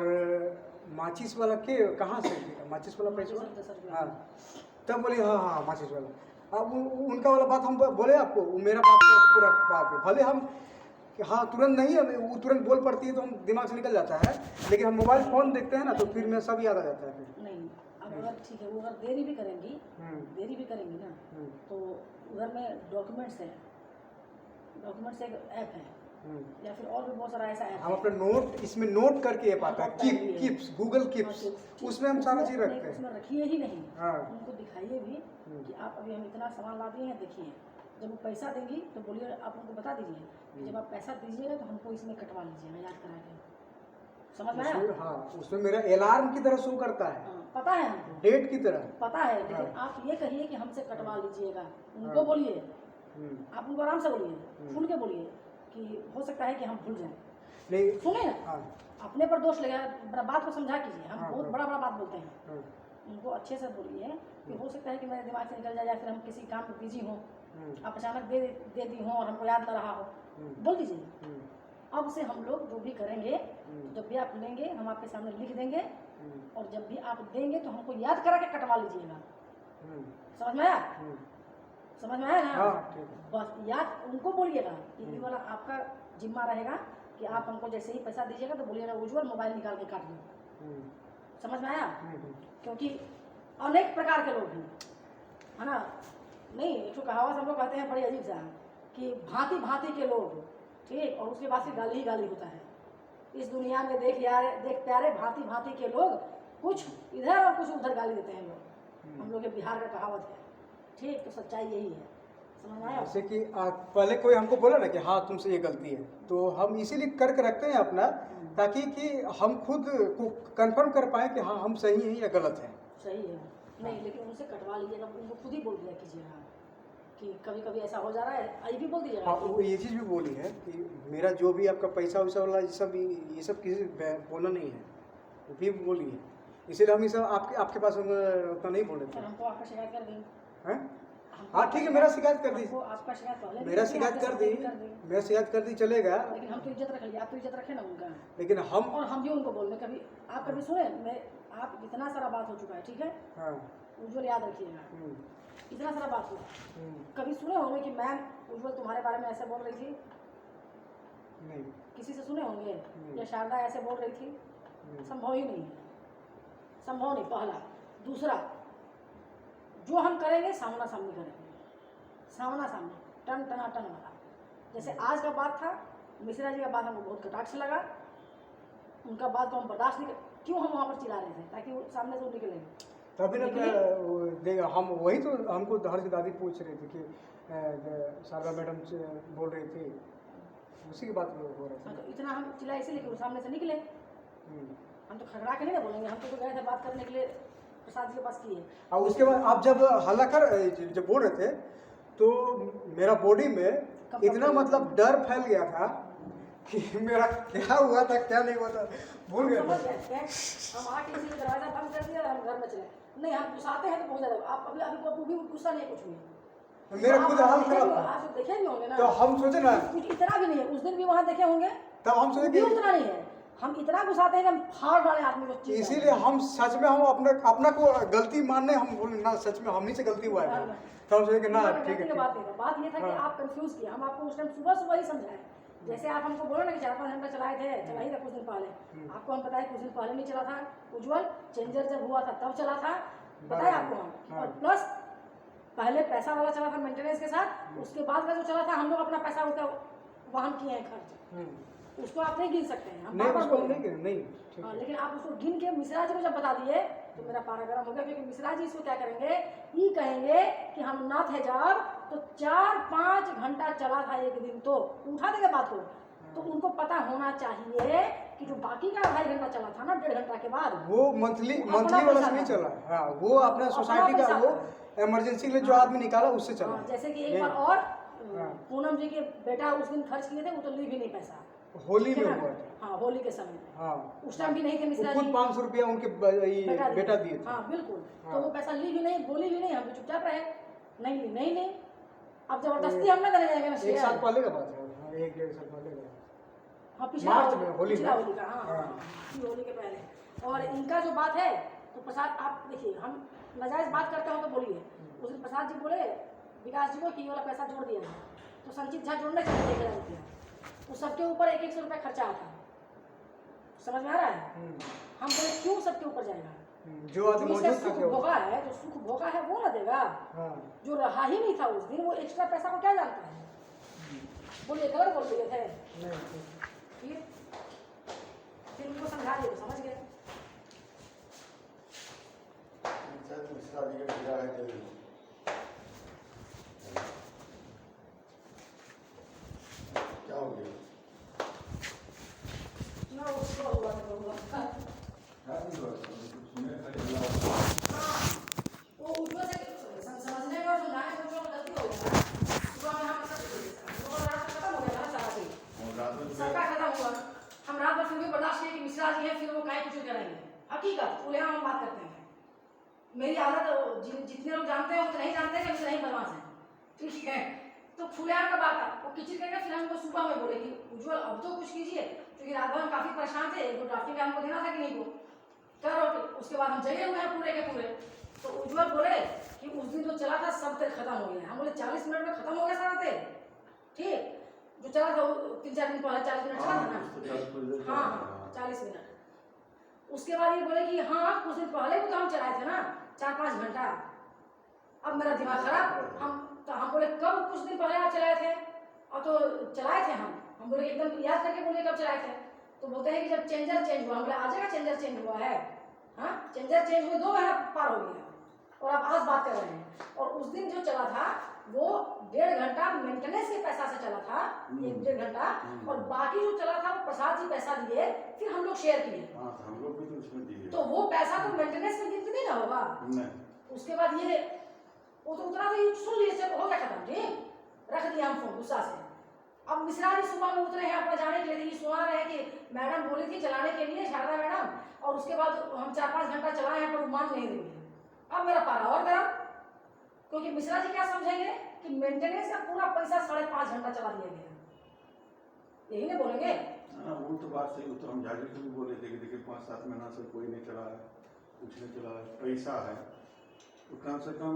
माचिस वाला के कहाँ से माचिस वाला पैसा? 10 रुपये। हाँ, तब बोले हाँ माचिस वाला। अब उनका वाला बात हम बोले आपको, वो मेरा बात का पूरा बात है। भले हम कि हाँ तुरंत नहीं है, वो तुरंत बोल पड़ती है तो हम दिमाग से निकल जाता है, लेकिन हम मोबाइल फ़ोन देखते हैं ना तो फिर में सब याद आ जाता है फिर। नहीं, अब अगर ठीक है वो अगर देरी भी करेंगी ना, तो उधर में डॉक्यूमेंट्स है, डॉक्यूमेंट्स एक ऐप है या फिर और भी बहुत सारा ऐसा ऐप हम अपना नोट इसमें नोट करके ये पाता है, कीप्स, गूगल कीप्स, उसमें हम सारा चीज़ रखते हैं। उसमें रखिए ही नहीं, हाँ। उनको दिखाइए भी कि आप अभी हम इतना सामान ला दिए हैं, देखिए। जब वो पैसा देंगी तो बोलिए, आप उनको बता दीजिए कि जब आप पैसा दीजिएगा तो हमको इसमें कटवा लीजिएगा, याद करा के। समझ में आया? हाँ, उसमें मेरा अलार्म की तरह शो करता है, हाँ, पता है हमको, डेट की तरह पता है, लेकिन आप ये कहिए कि हमसे कटवा लीजिएगा। उनको बोलिए, आप उनको आराम से बोलिए, खुल के बोलिए कि हो सकता है कि हम भूल जाएं। नहीं सुने ना, हाँ, अपने पर दोष लगा, बात को समझा कीजिए। हम हाँ, बहुत हाँ। बड़ा बात बोलते हैं, उनको अच्छे से बोलिए कि हो सकता है कि मेरे दिमाग से निकल जाए, या फिर हम किसी काम में बिजी हों, आप अचानक दे दी हो और हमको याद ना रहा हो, बोल दीजिए। अब से हम लोग जो भी करेंगे, जब भी आप लेंगे हम आपके सामने लिख देंगे, और जब भी आप देंगे तो हमको याद करा के कटवा लीजिएगा। समझ में आया? समझ में आया ना? हाँ, ठीक है। बस याद उनको बोलिएगा कि ये वाला आपका जिम्मा रहेगा कि आप हमको जैसे ही पैसा दीजिएगा तो बोलिएगा उज्जवल मोबाइल निकाल के काट दो। समझ में आया? क्योंकि अनेक प्रकार के लोग हैं, है ना। नहीं, एक तो कहावत हम लोग कहते हैं बड़ी अजीब सा, कि भांति भांति के लोग, ठीक, और उसके बाद फिर गाली ही गाली होता है। इस दुनिया में देख प्यारे भांति भांति के लोग, कुछ इधर और कुछ उधर गाली देते हैं लोग। हम लोग के बिहार का कहावत है, ठीक। तो सच्चाई यही है। समझ में आया? जैसे कि पहले कोई हमको बोला ना कि हाँ तुमसे ये गलती है, तो हम इसीलिए करके रखते हैं अपना, ताकि कि हम खुद को कंफर्म कर पाए कि हाँ हम सही हैं या गलत हैं। सही है। नहीं, लेकिन उनसे कटवा लीजिएगा, उनको खुद ही बोल दिया कीजिएगा कि कभी कभी ऐसा हो जा रहा है, आई भी बोल दीजिएगा। हाँ, वो ये चीज़ भी बोली है कि मेरा जो भी आपका पैसा वैसा वाला ये सब किसी बोलना नहीं है, वो भी बोली है। इसीलिए हम ये सब आपके पास हम उतना नहीं बोले थे। और हमको आपका शिकायत कर देंगे। हैं? हाँ ठीक है, मेरा शिकायत कर दी, हमको आपका शिकायत पहले भी मेरा की थी, शिकायत आपके कर साथ दी, भी कर दी। मेरा शिकायत कर दी, चलेगा। लेकिन हम तो इज्जत रख लिए, आप तो इज्जत रखे ना उनका। लेकिन हम और हम भी उनको बोल रहे, कभी आप कभी सुने, मैं आप इतना सारा बात हो चुका है, ठीक है, हाँ, उज्जवल याद रखिएगा, इतना सारा बात हुआ, कभी सुने होंगे कि मैम उज्जवल तुम्हारे बारे में ऐसे बोल रही थी? नहीं, किसी से सुने होंगे? या शारदा ऐसे बोल रही थी? संभव ही नहीं है, संभव नहीं। पहला। दूसरा, जो हम करेंगे सामना सामनी करेंगे, सामना सामनी, टन टना टन वाला। जैसे आज का बात था, मिश्रा जी का बात हमको बहुत कटाक्ष लगा, उनका बात को हम बर्दाश्त नहीं कर, क्यों हम वहाँ पर चिल्ला रहे थे? ताकि वो सामने से निकले। तभी ना देगा हम, वही तो हमको हर की दादी पूछ रही थी कि शारदा मैडम से बोल रही थी, उसी की बात हो रही हाँ, थी। तो इतना हम चिल्लाए इसीलिए कि वो सामने से निकले। हम तो खगड़ा के नहीं ना बोलेंगे, हम तो गए थे बात करने के लिए, प्रसाद जी के पास किए। और उसके बाद आप जब हल्ला कर जब बोल रहे थे तो मेरा बॉडी में इतना मतलब डर फैल गया था कि मेरा क्या हुआ था क्या नहीं हुआ था भूल गया समझ था। गए? हम आके इसी में दरवाजा बंद कर दिया और हम घर में चले। नहीं, हम गुस्साते हैं तो बहुत ज़्यादा। आप अभी भी गुस्सा नहीं, कुछ भी। मेरा खुद हाल खराब था, आप देखे भी होंगे ना, तो हम सोचे ना, कुछ इतना भी नहीं है। उस दिन भी वहाँ देखे होंगे, तब हम सोचे भी कि उतना नहीं है। हम इतना गुस्साते हैं कि हम फाड़ डाले आदमी को। इसीलिए हम सच में हम अपना को गलती मानने हम बोले ना, सच में हम ही से गलती हुआ है। तब हम सोचे कि ना ठीक है। बात ये था कि आप कंफ्यूज किए। हम आपको उस टाइम सुबह ही समझाए। जैसे आप हमको बोले ना कि 4-5 घंटा चलाए थे, चला ही था कुछ दिन पहले। आपको हम बताए कुछ दिन पहले नहीं चला था उज्जवल, चेंजर जब हुआ था तब चला था, बताए आपको हम। और प्लस पहले पैसा वाला चला था मेंटेनेंस के साथ, उसके बाद का जो चला था हम लोग अपना पैसा उसका वहन किए हैं खर्च, उसको आप नहीं गिन सकते हैं। हम नहीं, बार-बार उसको बोल रहे हैं। नहीं ठीक हाँ, है। लेकिन आप उसको गिन के मिश्रा जी को जब बता दिए तो मेरा पारा गर्म हो गया, क्योंकि मिश्रा जी इसको क्या करेंगे, ये कहेंगे कि हम ना थे जब तो 4-5 घंटा चला था एक दिन, तो उठा देंगे बात को। तो उनको पता होना चाहिए कि जो बाकी का 2.5 घंटा चला था ना, 1.5 घंटा के बाद, वो मंथली अपना वाला पैसा से नहीं था। चला। हाँ, वो अपना अपना सोसाइटी का पैसा वो था। इमरजेंसी के लिए जो हाँ। आदमी निकाला उससे चला। हाँ, जैसे कि एक नहीं। बार और हाँ। पूनम जी के बेटा उस दिन खर्च किए थे, वो तो ली भी नहीं पैसा। होली ठीक में है ना? हुआ था। हाँ, होली के समय हाँ, उस टाइम भी नहीं थे वो मिश्रा खुद जी, 500 रुपया उनके बेटा दिए थे। हाँ बिल्कुल। हाँ। तो वो पैसा ली भी नहीं, बोली भी नहीं, हम तो चुपचाप रहे, नहीं ली, नहीं ली। अब जबरदस्ती हम ना देने जाएंगे ना एक शेयर। साल पहले का बात है। हाँ, 1-1.5 साल पहले का। हाँ, पिछला मार्च में, होली पिछला में। होली का, हाँ हाँ। हाँ, पिछली होली के पहले। और इनका जो बात है, तो प्रसाद आप देखिए, हम नाजायज बात करते हो तो बोलिए। उस दिन प्रसाद जी बोले विकास जी को कि ये वाला पैसा जोड़ दिया है, तो संचित झा जोड़ने के लिए 1,000 रुपया, तो सबके ऊपर 100 रुपया खर्चा आता है। समझ में आ रहा है? हम बोले क्यों सबके ऊपर जाएगा? जो आदमी जो इसका मौजूद था सुख क्या भोगा है, जो सुख भोगा है वो ना देगा। हाँ। जो रहा ही नहीं था उस दिन, वो एक्स्ट्रा पैसा को क्या जानता है? बोलिए, गलत बोल दिए थे नहीं, फिर उनको समझा दिए तो समझ गए। क्या हो गया? ना उसको हुआ तो हुआ। वो उज्ज्वल से समझने में और सुनाने में जो गलती हो गई ना, सुबह में हम सब रात खत्म हो गया ना सारा चीज, सबका खत्म हुआ। हम रात भर फिर भी बर्दाश्त किए कि मिश्रा जी है, फिर वो काहे कुछ करेंगे। हकीकत खुलेआम हम बात करते हैं। मेरी आदत जितने लोग जानते हैं उतने नहीं जानते हैं कि हम नहीं बदमाश हैं, ठीक है? तो खुलेआम का बात था, वो किचिर करके फिर हमको सुबह में बोले कि उज्ज्वल अब तो कुछ कीजिए, क्योंकि रात भर हम काफी परेशान थे। 1-2 ड्राफ्टिंग हमको देना था कि नहीं को करो। उसके बाद हम जगे हुए हैं पूरे के पूरे। तो उज्ज्वल बोले कि उस दिन जो चला था सब तेल खत्म हो गया। हम बोले 40 मिनट में खत्म हो गया सारा तेल, ठीक? जो चला था 3-4 दिन पहले 40 मिनट चला था ना, हाँ हाँ 40 मिनट। उसके बाद ये बोले कि हाँ कुछ दिन पहले भी तो हम चलाए थे ना 4-5 घंटा। अब मेरा दिमाग खराब, हम बोले कब कुछ दिन पहले आप चलाए थे? और तो चलाए थे हम बोले एकदम याद करके बोले कब चलाए थे? तो बोलते हैं कि जब चेंजर चेंज हुआ। हम बोले आज का चेंजर चेंज हुआ है? हाँ, चेंजर चेंज हुए 2 महीना पार हो गया और आप आज बात कर रहे हैं। और उस दिन जो चला था वो 1.5 घंटा मेंटेनेंस के पैसा से चला था, 1-1.5 घंटा, और बाकी जो चला था वो प्रसाद जी पैसा दिए, फिर हम लोग शेयर किए। हम लोग भी तो उसमें दिए। तो वो पैसा तो मेंटेनेंस में गिनती नहीं ना होगा। नहीं। उसके बाद ये वो तो उतना तो सुन लिए, चलो हो गया खत्म, ठीक? रख दिया हम फोन गुस्सा से। अब मिश्रा जी सुबह में उतरे हैं अपना जाने के लिए, सुना रहे हैं कि मैडम बोली थी चलाने के लिए, शारदा मैडम, और उसके बाद हम 4-5 घंटा चलाए हैं पर मान नहीं रही है। अब मेरा पारा और गरम, क्योंकि मिश्रा जी क्या समझेंगे कि मेंटेनेंस का पूरा पैसा 5.5 घंटा चला दिया गया, यही नहीं बोलेंगे? वो तो बात सही। वो तो हम जाके भी बोले थे कि देखिए 5-7 महीना से कोई नहीं चला है, कुछ नहीं चला है, पैसा है तो कम से कम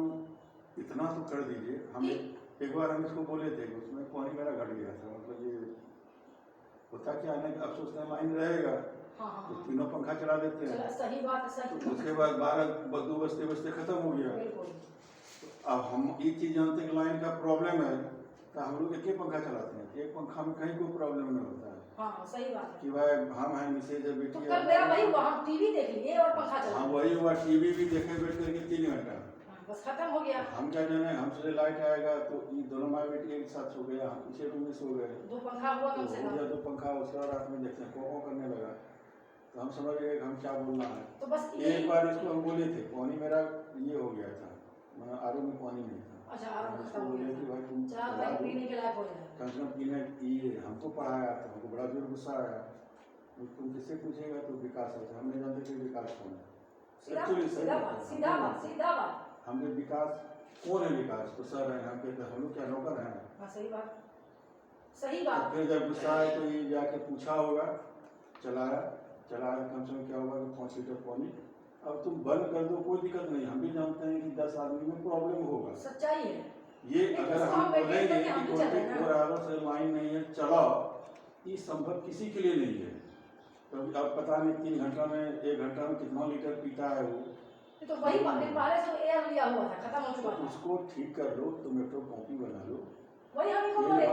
इतना तो कर दीजिए। हम एक बार हम इसको बोले थे, उसमें पानी मेरा घट गया था। मतलब ये होता क्या है ना, अब सोचते हैं लाइन रहेगा तो तीनों पंखा चला देते हैं। सही बात है, सही। तो उसके बाद 12 बजते बजते खत्म हो गया। तो अब हम एक चीज जानते हैं कि लाइन का प्रॉब्लम है, तो हम लोग एक ही पंखा चलाते हैं। एक पंखा में कहीं कोई प्रॉब्लम नहीं होता है। हाँ, सही बात है कि भाई हम हैं, मिसेज है, बेटी तो है। कल मेरा वही हुआ, हम टीवी देख लिए और पंखा चला। हाँ, वही हुआ। टीवी भी देखे बैठ करके 3 घंटा, बस खत्म हो गया। हम क्या जाने, हमसे लाइट आएगा तो ये दोनों माँ बेटी एक साथ सो गए, हम पीछे रूम में सो गए। 2 पंखा हुआ कम से कम। 2 पंखा उसका रात में देखते हैं को करने लगा, तो हम समझ गए हम क्या बोलना है। तो बस एक बार इसको हम बोले थे, पानी मेरा ये हो गया था, मतलब आरो में पानी नहीं था। अच्छा, आराम हम खत्म इसको हो बोले गया कि भाई तुम चार पानी पीने के लायक हो जाए। कम से कम पीने ये हमको पढ़ाया था, हमको बड़ा जोर गुस्सा आया। तुम किससे पूछेगा तो विकास है, हम नहीं जानते कि विकास कौन है। सीधा बात। हमने विकास कौन है? विकास तो सर है, हम कहते हैं हम लोग क्या नौकर हैं? हाँ, सही बात, सही बात। फिर जब गुस्सा आए तो ये जाके पूछा होगा, चलाया कम से कम क्या होगा कि 5 लीटर पानी। अब तुम बंद कर दो कोई दिक्कत नहीं, हम भी जानते हैं कि 10 आदमी में प्रॉब्लम होगा, सच्चाई है ये अगर हम बोलेंगे कि 24 आवर्स से लाइन नहीं है चलाओ, ये संभव किसी के लिए नहीं है। तो अब पता नहीं 3 घंटा में 1 घंटा में कितना लीटर पीता है वो। तो वही पहले से एयर लिया हुआ था, खत्म हो चुका था। उसको ठीक कर लो, तुम एक कॉपी बना लो। वही हम इनको बोले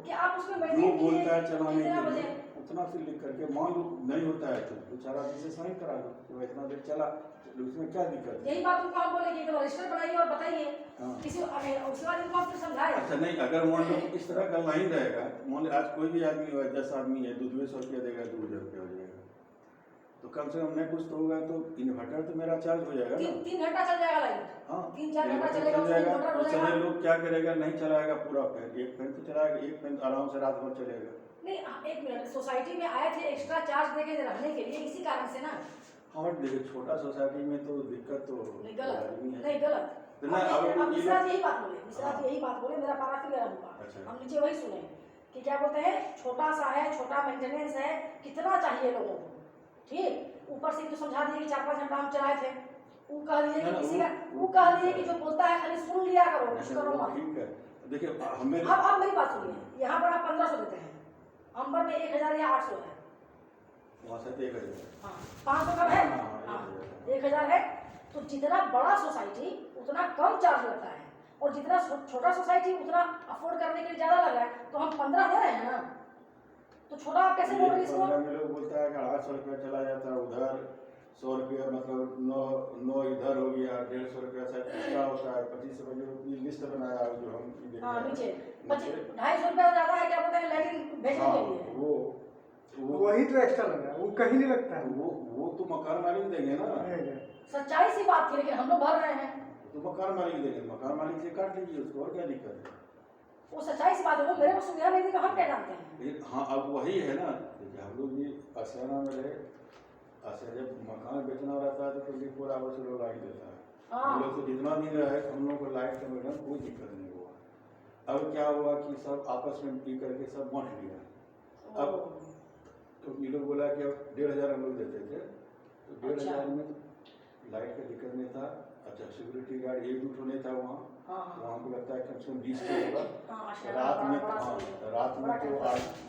कि आप उसमें जो बोलता है चलाने के लिए उतना सी लिख करके मान लो नहीं होता है तो 4 आदमी से साइन करा लो कि भाई इतना देर चला, तो उसमें क्या दिक्कत है? यही बात उनको हम बोले कि तो रजिस्टर बनाइए और बताइए हाँ। किसी उसके बाद इनको हम फिर समझाए। अच्छा नहीं, अगर मान लो इस तरह का नहीं रहेगा, मान लो आज कोई भी आदमी हो, 10 आदमी है, 200 रुपया देगा, 2000 रुपया हो जाएगा, तो कम से कम नहीं कुछ तो होगा, तो इन्वर्टर तो मेरा चार्ज हो जाएगा ना। 3 घंटा चल जाएगा लाइट। हाँ 3-4 घंटा इन्वर्टर चलेगा, चल जाएगा। इन्वर्टर हो उस जाएगा। समय लोग क्या करेगा, नहीं चलाएगा पूरा फैन, एक फैन तो चलाएगा, एक फैन आराम से रात भर चलेगा। नहीं, एक मिनट, सोसाइटी में आए थे एक्स्ट्रा चार्ज देके रहने के लिए, इसी कारण से ना। हाँ देखिए, छोटा सोसाइटी में तो दिक्कत तो नहीं गलत, आदमी है। नहीं गलत। तो ना, अब अब ये मिश्रा लोग- जी यही बात बोले, मिश्रा जी यही बात बोले, मेरा पारा फिर गरम हुआ। अच्छा। हम नीचे वही सुने कि क्या बोलते हैं, छोटा सा है, छोटा मेंटेनेंस है, कितना चाहिए लोगों को, ठीक। ऊपर से तो समझा दिए कि 4-5 घंटा हम चलाए थे। वो कह दिए कि किसी का, वो कह दिए कि जो बोलता है खाली सुन लिया करो, कुछ करो मत। ठीक है, देखिए हमें अब मेरी बात सुनिए, यहाँ पर आप 1500 देते हैं, अंबर में 1000 या 800 है। वहाँ से 1000। हाँ, 500 कम है। हाँ, हाँ, 1000 1000 है। तो जितना बड़ा सोसाइटी उतना कम चार्ज लगता है, और जितना छोटा सोसाइटी उतना अफोर्ड करने के लिए ज्यादा लग रहा है, तो हम 15 दे रहे हैं ना, तो छोटा आप कैसे बोल रहे हैं इसको? 15 में लोग बोलता है कि 800 रुपया चला जाता है उधर, 100 रुपया मतलब 9 इधर हो गया, 150 रुपया शायद एक्स्ट्रा होता है, 25 रुपये जो लिस्ट बनाया है, जो हम देख हाँ, रहे हैं। नीचे नीचे। 250 रुपया ज्यादा है, क्या बोलते हैं, लैट्रिन भेजने हाँ, के लिए। वो वही तो एक्स्ट्रा लगा है, वो कहीं नहीं लगता है। वो तो मकान मालिक देंगे ना, सच्चाई सी बात थी, लेकिन हम लोग भर रहे हैं। तो मकान मालिक देंगे, मकान मालिक से काट लीजिए उसको, और क्या दिक्कत है? वो सच्चाई सी बात है, वो मेरे को सुविधा नहीं दी तो हम क्या जानते हैं। लेकिन हाँ, अब वही है ना, देखिए हम लोग भी आसियाना में रहे, आसिया जब मकान बेचना रहता है तो 24 आवर्स लोग लाइट देता है। हाँ। हम लोग तो जितना दिन रहे तो हम लोग को लाइट का मैडम कोई दिक्कत नहीं हुआ। अब क्या हुआ कि सब आपस में पी करके सब बांट लिया। अब तो ये लोग बोला कि अब 1500 हम लोग देते थे, तो 1500 में लाइट का दिक्कत नहीं था। अच्छा, सिक्योरिटी गार्ड 1-2 नहीं था वहाँ, वहाँ को लगता है कम से कम 20 तो होगा। रात में तो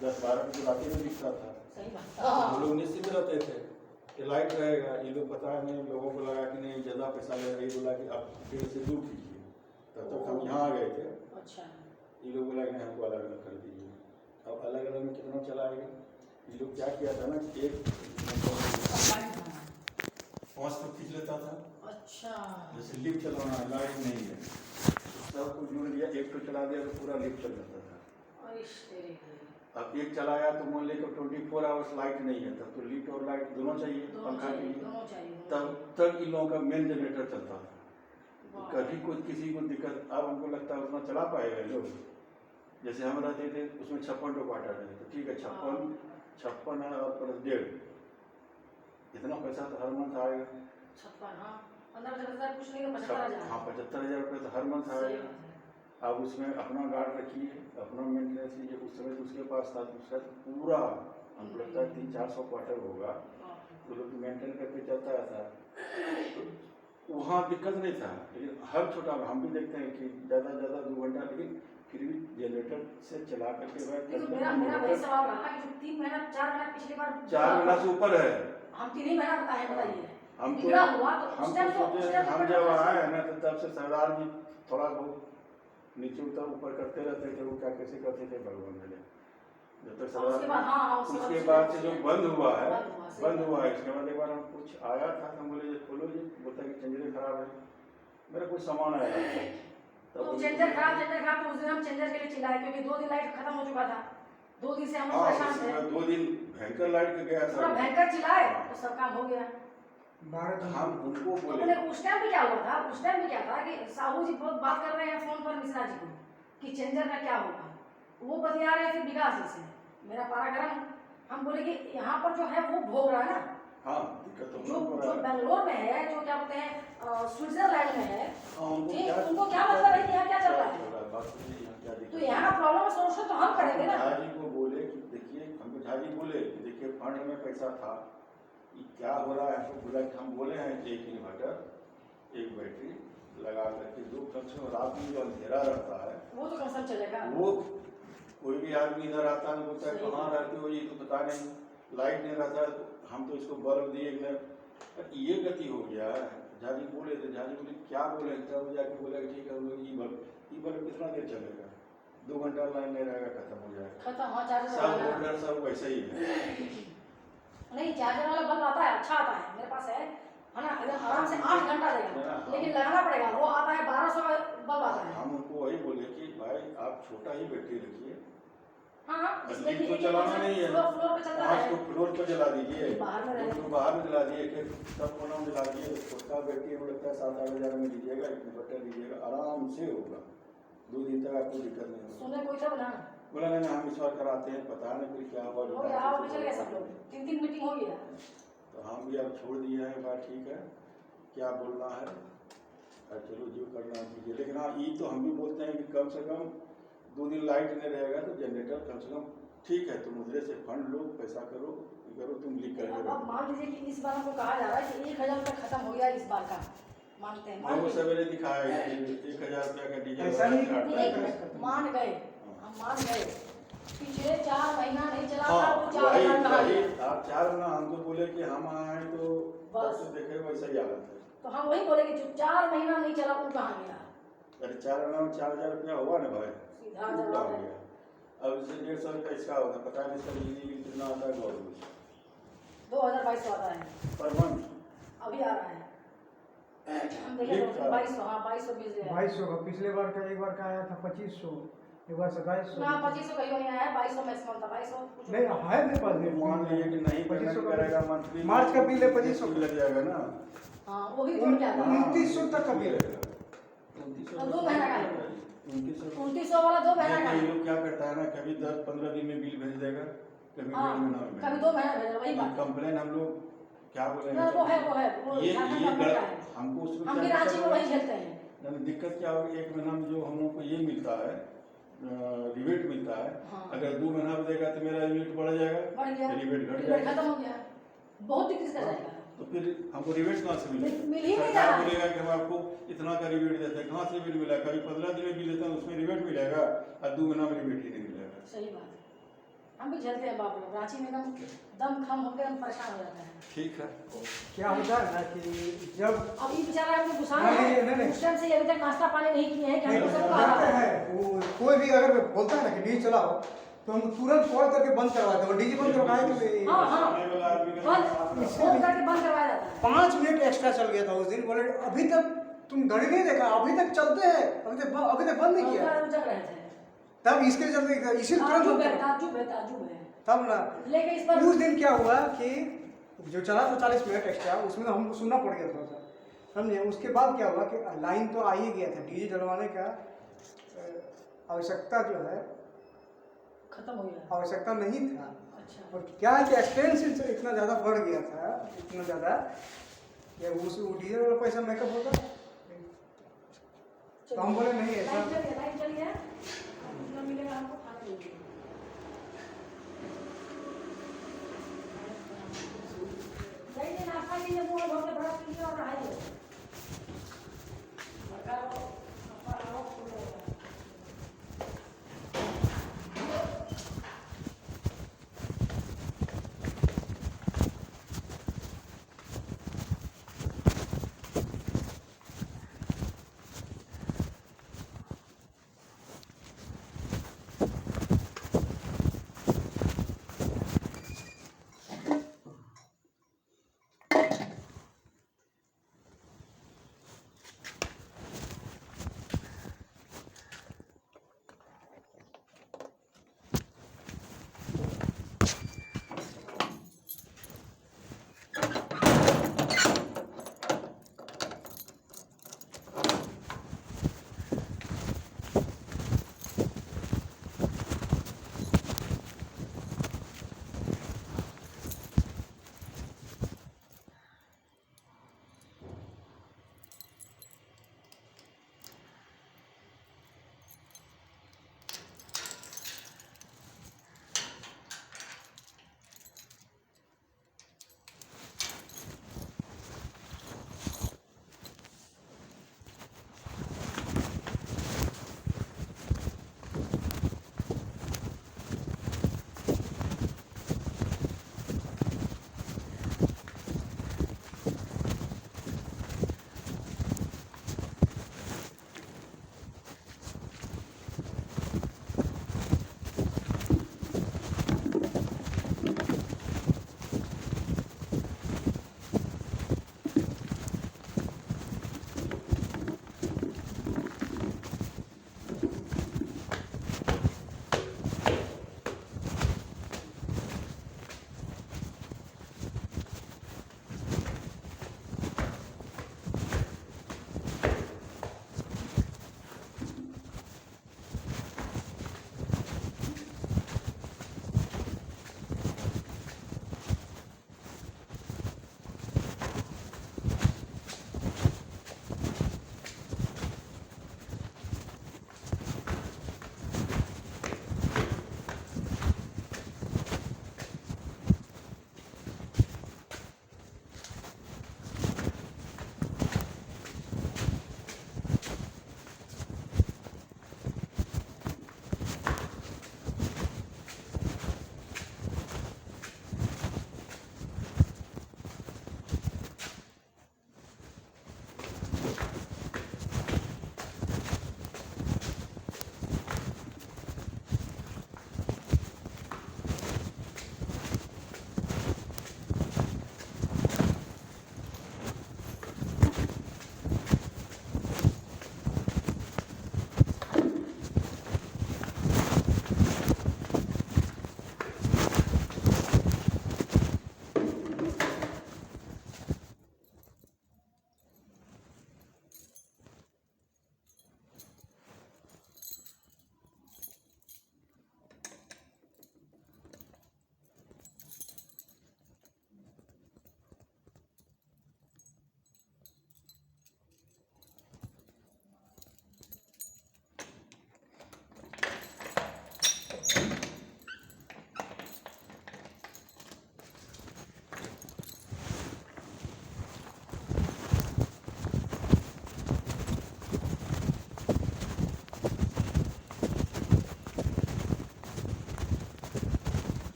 10-12 तो रात में दिखता था, सही बात। हम लोग निश्चित रहते थे कि लाइट रहेगा। ये लोग पता नहीं, लोगों को लगा कि नहीं ज़्यादा पैसा लगेगा, ये बोला कि आप पेड़ से दूर कीजिए। तब तक हम यहाँ आ गए थे। अच्छा, ये लोग बोला कि नहीं हमको अलग अलग कर दीजिए। अब अलग अलग में कितना चलाएगा? ये लोग क्या किया था ना, एक 5 तो खींच लेता था। अच्छा, जैसे लिफ्ट चलाना है, लाइट नहीं है, सबको जोड़ दिया, एक तो चला दिया तो पूरा लिफ्ट चल जाता था। अरे तेरे को। अब एक चलाया तो मान लेकर 24 आवर्स लाइट नहीं है, तब तो लिफ्ट और लाइट दोनों चाहिए पंखा के लिए। दोनों चाहिए। तब इन लोगों का मेन जनरेटर चलता था। कभी कुछ किसी को दिक्कत, अब हमको लगता है उतना चला पाएगा लोग। जैसे हम रहते थे उसमें 56 क्वार्टर है, तो ठीक है 56 है और प्लस 1.5, इतना पैसा तो हर मंथ आएगा। 56, हाँ 15,000 कुछ नहीं, 75,000। हाँ 75,000 रुपये तो हर मंथ आएगा। अब उसमें अपना गार्ड रखिए, अपना मेंटेनेंस लीजिए। उस समय तो उसके पास था, उसका तो पूरा हमको लगता है 300-400 क्वार्टर होगा, तो लोग मेंटेन करके चलता था। तो वहाँ दिक्कत नहीं था, लेकिन हर छोटा हम भी देखते हैं कि ज़्यादा 2 घंटा, लेकिन फिर भी जनरेटर से चला करके मेरा वही सवाल रहा कि जो 3 महीना 4 महीना पिछली बार 4 महीना से ऊपर है। हम 3 ही महीना बताए, बताइए हम तो बिगड़ा हुआ तो उस टाइम तो हम जब आए हैं ना, तो तब से सरदार जी थोड़ा बहुत नीचे ऊपर करते रहते थे। वो क्या कैसे करते थे भगवान जाने। जब तक सरदार उसके बाद से जो बंद हुआ है, इसके बाद एक बार हम कुछ आया था तो बोले खोलो जी, बोलता कि चेंजर खराब है, मेरा कुछ सामान आया तो चेंजर खराब तो उस दिन हम चेंजर के लिए चिल्लाए, क्योंकि 2 दिन लाइट खत्म हो चुका था। 2 दिन से हम परेशान थे। 2 दिन भयंकर लाइट का गया पूरा था, भयंकर चिल्लाए तो सब काम हो गया। हम उनको तो बोले उस टाइम भी क्या हुआ था, उस टाइम भी क्या था कि साहू जी बहुत बात कर रहे हैं फोन पर मिश्रा जी को कि चेंजर का क्या होगा, वो बतिया रहे हैं फिर विकास जी से। मेरा पारा गरम, हम बोले कि यहाँ पर जो है वो भोग रहा है ना। हाँ दिक्कत तो जो बेंगलोर में है, जो क्या बोलते हैं स्विट्जरलैंड में है, ठीक, उनको उनको क्या मतलब है कि यहाँ क्या चल रहा है। तो यहाँ का प्रॉब्लम का सोल्यूशन तो हम करेंगे ना। झाजी को बोले कि देखिए, हमको झाजी बोले कि देखिए फंड में पैसा था, क्या हो रहा है हमको बोला कि हम बोले हैं कि 1 इन्वर्टर 1 बैटरी लगा करके जो कम से कम रात में जो अंधेरा रहता है वो तो कम चलेगा। वो कोई भी आदमी इधर आता है बोलता है कहाँ रहते हो, ये तो पता नहीं, लाइट नहीं रहता है, तो हम तो इसको बल्ब दिए ये गति हो गया है। झाजी बोले थे, झाजी बोले क्या बोले, तब जाके बोला कि ठीक है हम लोग ई बल्ब कितना देर चलेगा, 2 घंटा लाइन नहीं रहेगा, खत्म हो जाएगा। खत्म। हाँ चार्जर सब वाला मोटर सब वैसे ही है। नहीं, चार्जर वाला बल्ब आता है, अच्छा आता है, मेरे पास है ना, एकदम आराम से 8 घंटा देगा, लेकिन लगाना पड़ेगा। वो आता है 1200 का बल्ब आता है। हम उनको वही बोले कि भाई आप छोटा ही बैटरी रखिए, हाँ इसमें तो चलाना नहीं है, फ्लोर पे चलता 5 है, को फ्लोर पर जला दीजिए, बाहर में रहे। तो बाहर में जला दिए, फिर सब कोना में जला दिए। छोटा बैटरी हमें लगता है 7-8 हज़ार में लीजिएगा, इन्वर्टर लीजिएगा, आराम से होगा, 2 दिन तक आपको दिक्कत नहीं होगी। सुने कोई था ना, बोला नहीं हम इस बार कराते हैं, पता नहीं फिर क्या हुआ। हो गया, आओ चल गए सब लोग, 3 मीटिंग हो गया। तो हम भी अब छोड़ दिए हैं, बात ठीक है, क्या बोलना है, चलो जो करना कीजिए। लेकिन हाँ ये तो हम भी बोलते हैं कि कम से कम 2 दिन लाइट नहीं रहेगा तो जनरेटर कम से कम ठीक है, तुम मुद्रे से फंड लो, पैसा करो, तुम लिख करके अब मान लीजिए कि इस बार हमको कहा जा रहा है कि 1000 रुपये खत्म हो गया इस बार का, मानते हैं, वो सवेरे दिखाया 1000 रुपया का डीजल ऐसा नहीं मान गए, हम मान गए, पिछले 4 महीना नहीं चला था, हाँ, वो 4 महीना कहा गया। आप 4 महीना हमको बोले कि हम आए हैं तो बस देखे वैसा ही हालत है। तो हम वही बोले कि जो 4 महीना नहीं चला वो कहाँ गया, अरे 4 महीना में 4000 रुपया हुआ ना भाई, सीधा वो जवाब कहाँ है। गया। अब इसे 150 रुपया इसका होता है, पता नहीं इसका बिजली बिल कितना आता है गवर्नमेंट 2022 आता है, पर मंथ। अभी आ रहा है, हम देखे 2200, हाँ 2200 बिल दिया है। 2200 का पिछले बार का, एक बार का आया था 2500, एक बार 2700। ना 2500 कहीं नहीं आया है, 2200 मैक्सिमम था, 2200 कुछ नहीं है मेरे पास भी। मान लीजिए कि नहीं 2500 का करेगा मंथली, मार्च का बिल है 2500 लग जाएगा ना, हाँ वही जोड़ के आता है। 2900 तक का बिल है। 2 महीना का है, 2900 वाला 2 महीना का ये है। लोग क्या करता है ना, कभी 10-15 दिन में बिल भेज देगा, कभी 1.5 महीना में कभी 2 महीना भेजा, वही बात है। कंप्लेन हम लोग क्या बोलेंगे, ना वो है वो ये झारखंड का गलत का है, हमको उसमें हम भी क्या रांची में दिक्कत वही है? खेलते हैं। यानी दिक्कत क्या होगी, 1 महीना में जो हम लोग को ये मिलता है रिबेट मिलता है, हाँ। अगर 2 महीना में देगा तो मेरा यूनिट बढ़ जाएगा, बढ़ गया, रिबेट घट रिबेट जाएगा, खत्म हो गया, बहुत डिक्रीज कर जाएगा। तो फिर हमको रिबेट कहाँ से मिलेगा? मिल ही नहीं सरकार रहा है। बोलेगा कि हम आपको इतना का रिबेट देते हैं, कहाँ से रिबेट मिला? कभी 15 दिन में बिल देता है उसमें रिबेट मिलेगा, और 2 महीना में रिबेट ही नहीं मिलेगा। सही बात है, हम भी झेलते हैं बाप लोग, रांची में एकदम दम खम होकर हम परेशान हो जाते हैं। ठीक है, क्या होता है ना कि जब अब ये बेचारा आपको गुस्सा नहीं, है, नहीं। उस टाइम से अभी तक नाश्ता पानी नहीं किए हैं कि हमको सब करते कहा है। हैं वो, कोई भी अगर बोलता है ना कि डीजे चलाओ तो हम तुरंत कॉल करके बंद करवाते हैं, और डीजे बंद करवाए तो हाँ हाँ सामने वाला आदमी का बंद फोन करके बंद करवाया जाता है। 5 मिनट एक्स्ट्रा चल गया था उस दिन, बोले अभी तक तुम घड़ी नहीं देखा, अभी तक चलते हैं, अभी तक बंद नहीं किया। जग रहे थे, तब इसके चलते इसी तुरंत ताजुब बंद है, करो। ताजुब है, ताजुब है। तब ना लेकिन इस पर उस दिन क्या हुआ कि जो चला था 40 मिनट एक्स्ट्रा, उसमें तो हमको सुनना पड़ गया थोड़ा सा, समझे। उसके बाद क्या हुआ कि लाइन तो आ ही गया था, डीजे जलवाने का आवश्यकता जो है खत्म हो गया। आवश्यकता नहीं था। अच्छा और क्या है कि एक्सपेंस इतना ज़्यादा बढ़ गया था, इतना ज़्यादा या उस डीजल वाला पैसा मेकअप होता, तो हम बोले नहीं ऐसा। लाइन चल गया, अब जितना मिलेगा हमको खाना देंगे।